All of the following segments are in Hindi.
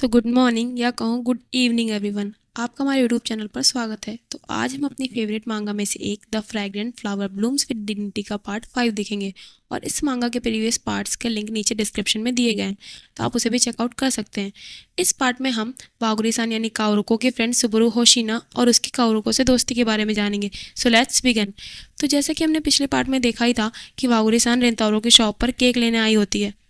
गुड मॉर्निंग या कहूँ गुड इवनिंग एवरीवन। आपका हमारे यूट्यूब चैनल पर स्वागत है। तो आज हम अपनी फेवरेट मांगा में से एक the fragrant flower blooms with dignity का पार्ट 5 देखेंगे और इस मांगा के प्रीवियस पार्ट्स के लिंक नीचे डिस्क्रिप्शन में दिए गए हैं, तो आप उसे भी चेकआउट कर सकते हैं। इस पार्ट में हम वागुरी-सान यानी काओरुको के फ्रेंड सुबुरु होशिना और उसकी काओरुको से दोस्ती के बारे में जानेंगे। So let's begin. तो जैसे कि हमने पिछले पार्ट में देखा ही था कि वागुरी-सान रेंतारो की शॉप पर केक लेने आई होती है।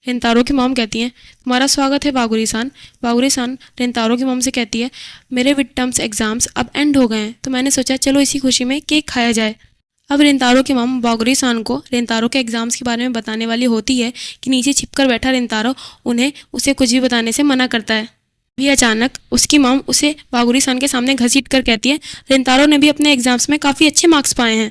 रेंतारो की मॉम कहती हैं, तुम्हारा स्वागत है वागुरी-सान। वागुरी-सान रेंतारो की मॉम से कहती है, मेरे मिड टर्म्स एग्जाम्स अब एंड हो गए हैं, तो मैंने सोचा चलो इसी खुशी में केक खाया जाए। अब रेंतारो की मॉम वागुरी-सान को रेंतारो के एग्जाम्स के बारे में बताने वाली होती है कि नीचे छिपकर बैठा रेंतारो उसे कुछ भी बताने से मना करता है। भी अचानक उसकी मॉम उसे वागुरी-सान के सामने घसीट कर कहती है, रेंतारो ने भी अपने एग्जाम्स में काफ़ी अच्छे मार्क्स पाए हैं।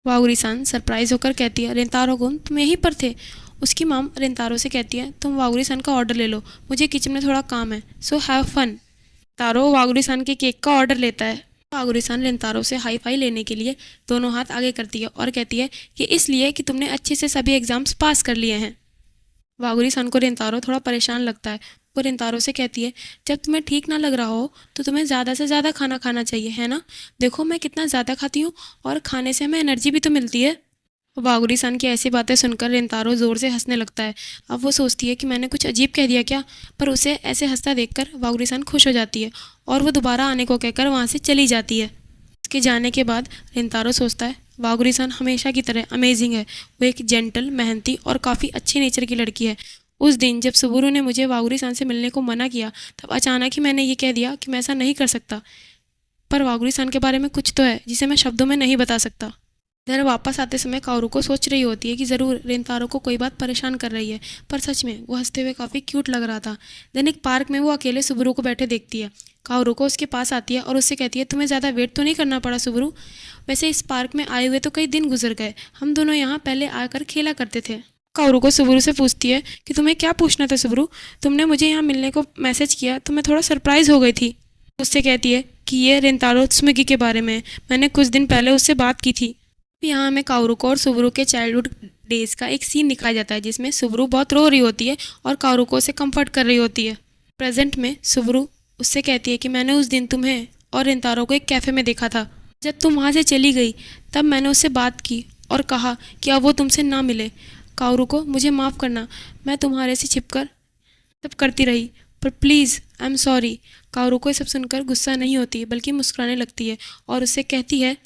वागुरी-सान सरप्राइज होकर कहती है, रेंतारो गुन तुम यहीं पर थे। उसकी मॉम रेंतारो से कहती है, तुम वागुरी-सान का ऑर्डर ले लो, मुझे किचन में थोड़ा काम है, सो हैव फन। रेंतारो वागुरी-सान के केक का ऑर्डर लेता है। वागुरी-सान रेंतारो से हाई फाई लेने के लिए दोनों हाथ आगे करती है और कहती है कि इसलिए कि तुमने अच्छे से सभी एग्जाम्स पास कर लिए हैं। वागुरी-सान को रेंतारो थोड़ा परेशान लगता है। वो रेंतारो से कहती है, जब तुम्हें ठीक ना लग रहा हो तो तुम्हें ज़्यादा से ज़्यादा खाना खाना चाहिए, है ना? देखो मैं कितना ज़्यादा खाती हूँ और खाने से हमें एनर्जी भी तो मिलती है। वागुरी-सान की ऐसी बातें सुनकर रेंतारो ज़ोर से हंसने लगता है। अब वो सोचती है कि मैंने कुछ अजीब कह दिया क्या, पर उसे ऐसे हंसता देखकर वागुरी-सान खुश हो जाती है और वो दोबारा आने को कहकर वहाँ से चली जाती है। उसके जाने के बाद रेंतारो सोचता है, वागुरी-सान हमेशा की तरह अमेजिंग है। वो एक जेंटल, मेहनती और काफ़ी अच्छे नेचर की लड़की है। उस दिन जब सुबुरु ने मुझे वागुरी-सान से मिलने को मना किया, तब अचानक ही मैंने ये कह दिया कि मैं ऐसा नहीं कर सकता, पर वागुरी-सान के बारे में कुछ तो है जिसे मैं शब्दों में नहीं बता सकता। इधर वापस आते समय काओरुको सोच रही होती है कि ज़रूर रेंतारो को कोई बात परेशान कर रही है, पर सच में वो हंसते हुए काफ़ी क्यूट लग रहा था। देन एक पार्क में वो अकेले सुबुरु को बैठे देखती है। काओरुको उसके पास आती है और उससे कहती है, तुम्हें ज़्यादा वेट तो नहीं करना पड़ा सुबुरु? वैसे इस पार्क में आए हुए तो कई दिन गुजर गए, हम दोनों यहाँ पहले आकर खेला करते थे। काओरुको सुबुरु से पूछती है कि तुम्हें क्या पूछना था सुबुरु? तुमने मुझे यहाँ मिलने को मैसेज किया तो मैं थोड़ा सरप्राइज़ हो गई थी। उससे कहती है कि ये रेंतारो त्सुमिगी के बारे में, मैंने कुछ दिन पहले उससे बात की थी। यहाँ हमें काओरुको और सुबुरु के चाइल्डहुड डेज का एक सीन दिखाया जाता है जिसमें सुबुरु बहुत रो रही होती है और काओरुको से कंफर्ट कर रही होती है। प्रेजेंट में सुबुरु उससे कहती है कि मैंने उस दिन तुम्हें और रेंतारो को एक कैफ़े में देखा था। जब तुम वहाँ से चली गई तब मैंने उससे बात की और कहा कि अब वो तुमसे ना मिले। काओरुको मुझे माफ़ करना, मैं तुम्हारे से छिपकर सब करती रही, पर प्लीज़ आई एम सॉरी। काओरुको ये सब सुनकर गुस्सा नहीं होती बल्कि मुस्कुराने लगती है और उससे कहती है,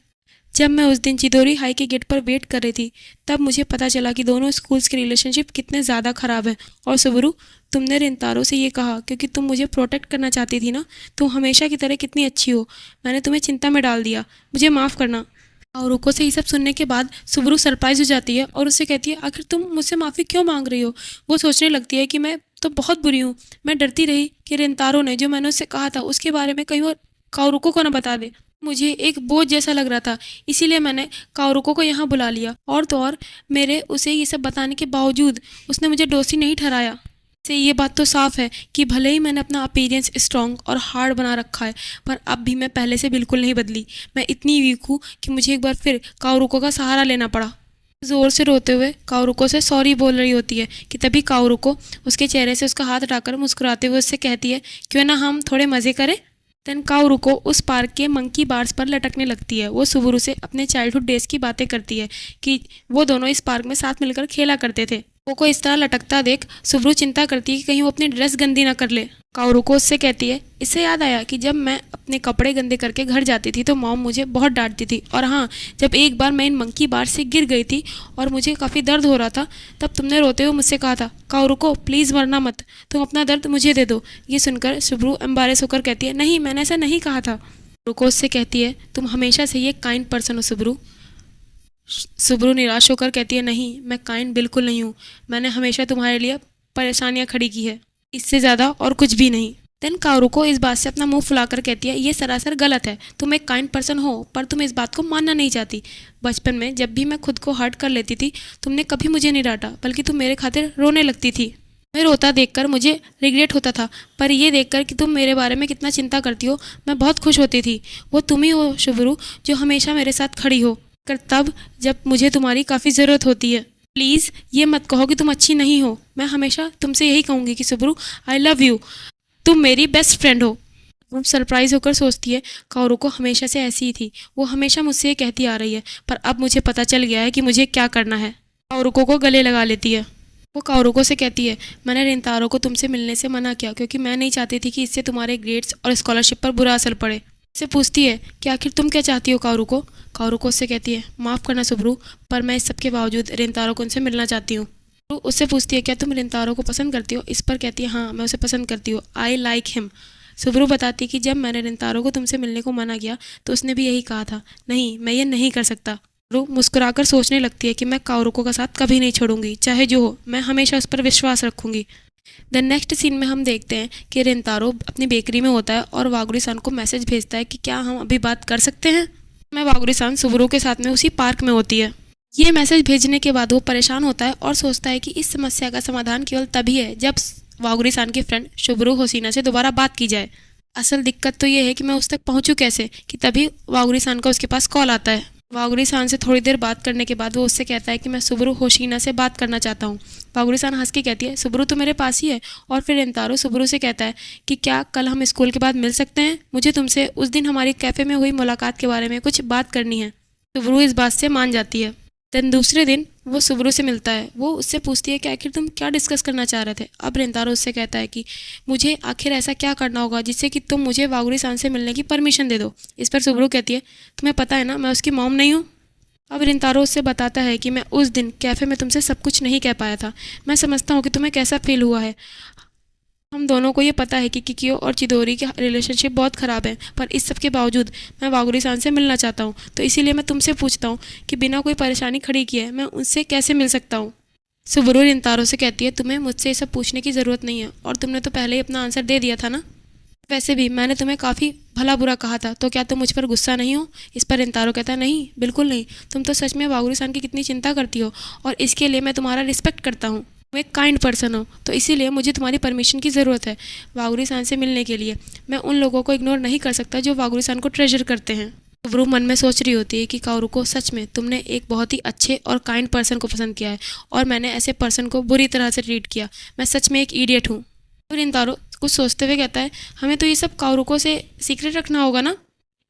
जब मैं उस दिन चिदोरी हाई के गेट पर वेट कर रही थी तब मुझे पता चला कि दोनों स्कूल्स के रिलेशनशिप कितने ज़्यादा ख़राब हैं। और सुबुरु तुमने रेंतारो से ये कहा क्योंकि तुम मुझे प्रोटेक्ट करना चाहती थी ना, तुम हमेशा की तरह कितनी अच्छी हो, मैंने तुम्हें चिंता में डाल दिया, मुझे माफ़ करना। काओरुको से ये सब सुनने के बाद सुबुरु सरप्राइज हो जाती है और उससे कहती है, आखिर तुम मुझसे माफ़ी क्यों मांग रही हो? वो सोचने लगती है कि मैं तो बहुत बुरी हूँ, मैं डरती रही कि रेंतारो ने जो मैंने उससे कहा था उसके बारे में कहीं और काओरुको को ना बता दे। मुझे एक बोझ जैसा लग रहा था, इसीलिए मैंने काओरुको को यहाँ बुला लिया। और तो और मेरे उसे ये सब बताने के बावजूद उसने मुझे दोषी नहीं ठहराया। से ये बात तो साफ है कि भले ही मैंने अपना अपीयरेंस स्ट्रॉन्ग और हार्ड बना रखा है, पर अब भी मैं पहले से बिल्कुल नहीं बदली। मैं इतनी वीक हूँ कि मुझे एक बार फिर काओरुको का सहारा लेना पड़ा। ज़ोर से रोते हुए काओरुको से सॉरी बोल रही होती है कि तभी काओरुको उसके चेहरे से उसका हाथ हटाकर मुस्कुराते हुए उससे कहती है, क्यों ना हम थोड़े मज़े करें। देन काओरुको उस पार्क के मंकी बार्स पर लटकने लगती है। वो सुबुरु से अपने चाइल्डहुड डेज की बातें करती है कि वो दोनों इस पार्क में साथ मिलकर खेला करते थे। को इस तरह लटकता देख सुबुरु चिंता करती है कि कहीं वो अपनी ड्रेस गंदी ना कर ले। काओरुको उससे कहती है, इससे याद आया कि जब मैं अपने कपड़े गंदे करके घर जाती थी तो मॉम मुझे बहुत डांटती थी, और हाँ, जब एक बार मैं इन मंकी बार से गिर गई थी और मुझे काफ़ी दर्द हो रहा था तब तुमने रोते हुए मुझसे कहा था, काओरुको प्लीज़ मरना मत, तुम अपना दर्द मुझे दे दो। ये सुनकर सुबुरु एम्बारेस होकर कहती है, नहीं मैंने ऐसा नहीं कहा था। काओरुको उससे कहती है, तुम हमेशा से ये काइंड पर्सन हो सुबुरु। सुबुरु निराश होकर कहती है, नहीं मैं काइंड बिल्कुल नहीं हूँ, मैंने हमेशा तुम्हारे लिए परेशानियाँ खड़ी की है, इससे ज़्यादा और कुछ भी नहीं। देन काओरुको इस बात से अपना मुंह फुलाकर कहती है, ये सरासर गलत है, तुम एक काइंड पर्सन हो पर तुम इस बात को मानना नहीं चाहती। बचपन में जब भी मैं खुद को हर्ट कर लेती थी तुमने कभी मुझे नहीं डांटा, बल्कि तुम मेरे खातिर रोने लगती थी। मैं रोता देखकर मुझे रिग्रेट होता था, पर ये देखकर कि तुम मेरे बारे में कितना चिंता करती हो मैं बहुत खुश होती थी। वो तुम ही हो सुबुरु जो हमेशा मेरे साथ खड़ी हो, कर तब जब मुझे तुम्हारी काफ़ी ज़रूरत होती है। प्लीज़ ये मत कहो कि तुम अच्छी नहीं हो। मैं हमेशा तुमसे यही कहूँगी कि सुब्रू, आई लव यू, तुम मेरी बेस्ट फ्रेंड हो। वो सरप्राइज होकर सोचती है काओरू को हमेशा से ऐसी ही थी, वो हमेशा मुझसे ये कहती आ रही है, पर अब मुझे पता चल गया है कि मुझे क्या करना है। काओरुको को गले लगा लेती है। वो काओरुको से कहती है, मैंने रिंतारो को तुमसे मिलने से मना किया क्योंकि मैं नहीं चाहती थी कि इससे तुम्हारे ग्रेड्स और स्कॉलरशिप पर बुरा असर पड़े। इससे पूछती है कि आखिर तुम क्या चाहती हो काओरुको। काओरुको उससे कहती है, माफ़ करना सुब्रू, पर मैं इस सब के बावजूद रिंतारो को उनसे मिलना चाहती हूँ। तो उससे पूछती है, क्या तुम रिंतारो को पसंद करती हो। इस पर कहती है, हाँ मैं उसे पसंद करती हूँ, आई लाइक हिम। सुब्रू बताती कि जब मैंने रिंतारो को तुमसे मिलने को मना किया तो उसने भी यही कहा था, नहीं मैं ये नहीं कर सकता। रू मुस्कुराकर सोचने लगती है कि मैं काओरुको का साथ कभी नहीं छोड़ूंगी, चाहे जो हो, मैं हमेशा उस पर विश्वास रखूंगी। द नेक्स्ट सीन में हम देखते हैं कि रिंतारो अपनी बेकरी में होता है और वागुरी-सान को मैसेज भेजता है कि क्या हम अभी बात कर सकते हैं। मैं वागुरी-सान सुब्रू के साथ में उसी पार्क में होती है। ये मैसेज भेजने के बाद वो परेशान होता है और सोचता है कि इस समस्या का समाधान केवल तभी है जब वागुरी-सान की फ्रेंड सुब्रू होशीना से दोबारा बात की जाए। असल दिक्कत तो ये है कि मैं उस तक पहुंचूं कैसे, कि तभी वागुरी-सान का उसके पास कॉल आता है। वागुरी-सान से थोड़ी देर बात करने के बाद वो उससे कहता है कि मैं सुब्रू होशीना से बात करना चाहता हूँ। वागुरी-सान हंस के कहती है, सुब्रू तो मेरे पास ही है। और फिर रिंतारो सुब्रू से कहता है कि क्या कल हम स्कूल के बाद मिल सकते हैं, मुझे तुमसे उस दिन हमारी कैफ़े में हुई मुलाकात के बारे में कुछ बात करनी है। सुब्रू इस बात से मान जाती है। देन दूसरे दिन वो सुब्रू से मिलता है। वो उससे पूछती है कि आखिर तुम क्या डिस्कस करना चाह रहे थे। अब रिंतारो उससे कहता है कि मुझे आखिर ऐसा क्या करना होगा जिससे कि तुम मुझे वागुरी-सान से मिलने की परमिशन दे दो। इस पर सुब्रू कहती है, तुम्हें पता है ना मैं उसकी मॉम नहीं हूँ। अब रिंतारो उससे बताता है कि मैं उस दिन कैफ़े में तुमसे सब कुछ नहीं कह पाया था। मैं समझता हूँ कि तुम्हें कैसा फील हुआ है। हम दोनों को ये पता है कि किकियो और चिदोरी के रिलेशनशिप बहुत ख़राब है, पर इस सब के बावजूद मैं वागुरी-सान से मिलना चाहता हूँ, तो इसीलिए मैं तुमसे पूछता हूँ कि बिना कोई परेशानी खड़ी किए मैं उनसे कैसे मिल सकता हूँ। सुब्रू रिंतारो से कहती है, तुम्हें मुझसे ये सब पूछने की ज़रूरत नहीं है और तुमने तो पहले ही अपना आंसर दे दिया था ना। वैसे भी मैंने तुम्हें काफ़ी भला बुरा कहा था, तो क्या तुम मुझ पर गुस्सा नहीं हो। इस पर रिंतारो कहता है, नहीं बिल्कुल नहीं, तुम तो सच में वागुरी-सान की कितनी चिंता करती हो और इसके लिए मैं तुम्हारा रिस्पेक्ट करता हूँ। तुम एक काइंड पर्सन हो, तो इसीलिए मुझे तुम्हारी परमिशन की ज़रूरत है वागुरी-सान से मिलने के लिए। मैं उन लोगों को इग्नोर नहीं कर सकता जो वागुरी-सान को ट्रेजर करते हैं। सुब्रू मन में सोच रही होती है कि काओरुको, सच में तुमने एक बहुत ही अच्छे और काइंड पर्सन को पसंद किया है और मैंने ऐसे पर्सन को बुरी तरह से ट्रीट किया। मैं सच में एक इडियट हूँ। तो रिंतारो कुछ सोचते हुए कहता है, हमें तो ये सब काओरुको से सीक्रेट रखना होगा ना।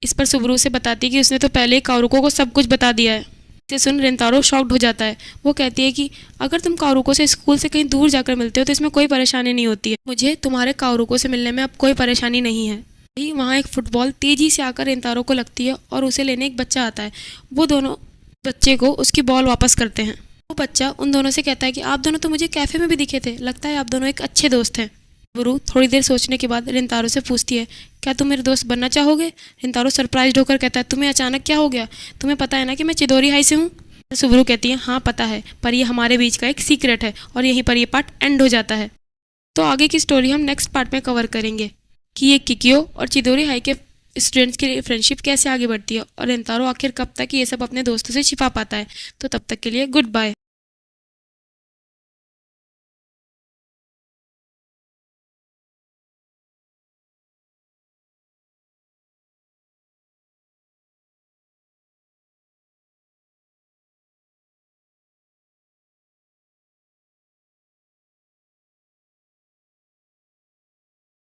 इस पर सुब्रू से बताती है कि उसने तो पहले ही काओरुको को सब कुछ बता दिया है। इसे सुन रिंतारो शॉक्ड हो जाता है। वो कहती है कि अगर तुम काओरुको से स्कूल से कहीं दूर जाकर मिलते हो तो इसमें कोई परेशानी नहीं होती है। मुझे तुम्हारे काओरुको से मिलने में अब कोई परेशानी नहीं है। वहाँ एक फुटबॉल तेजी से आकर रिंतारो को लगती है और उसे लेने एक बच्चा आता है। वो दोनों बच्चे को उसकी बॉल वापस करते हैं। वो बच्चा उन दोनों से कहता है कि आप दोनों तो मुझे कैफ़े में भी दिखे थे, लगता है आप दोनों एक अच्छे दोस्त हैं। सुब्रू थोड़ी देर सोचने के बाद रिंतारो से पूछती है, क्या तुम मेरे दोस्त बनना चाहोगे। रिंतारो सरप्राइज होकर कहता है, तुम्हें अचानक क्या हो गया, तुम्हें पता है ना कि मैं चिदोरी हाई से हूँ। सुब्रू कहती है, हाँ पता है, पर ये हमारे बीच का एक सीक्रेट है। और यहीं पर ये पार्ट एंड हो जाता है। तो आगे की स्टोरी हम नेक्स्ट पार्ट में कवर करेंगे कि ये किकियो और चिदोरी हाई के स्टूडेंट्स की फ्रेंडशिप कैसे आगे बढ़ती है और रिंतारो आखिर कब तक ये सब अपने दोस्तों से छिपा पाता है। तो तब तक के लिए गुड बाय।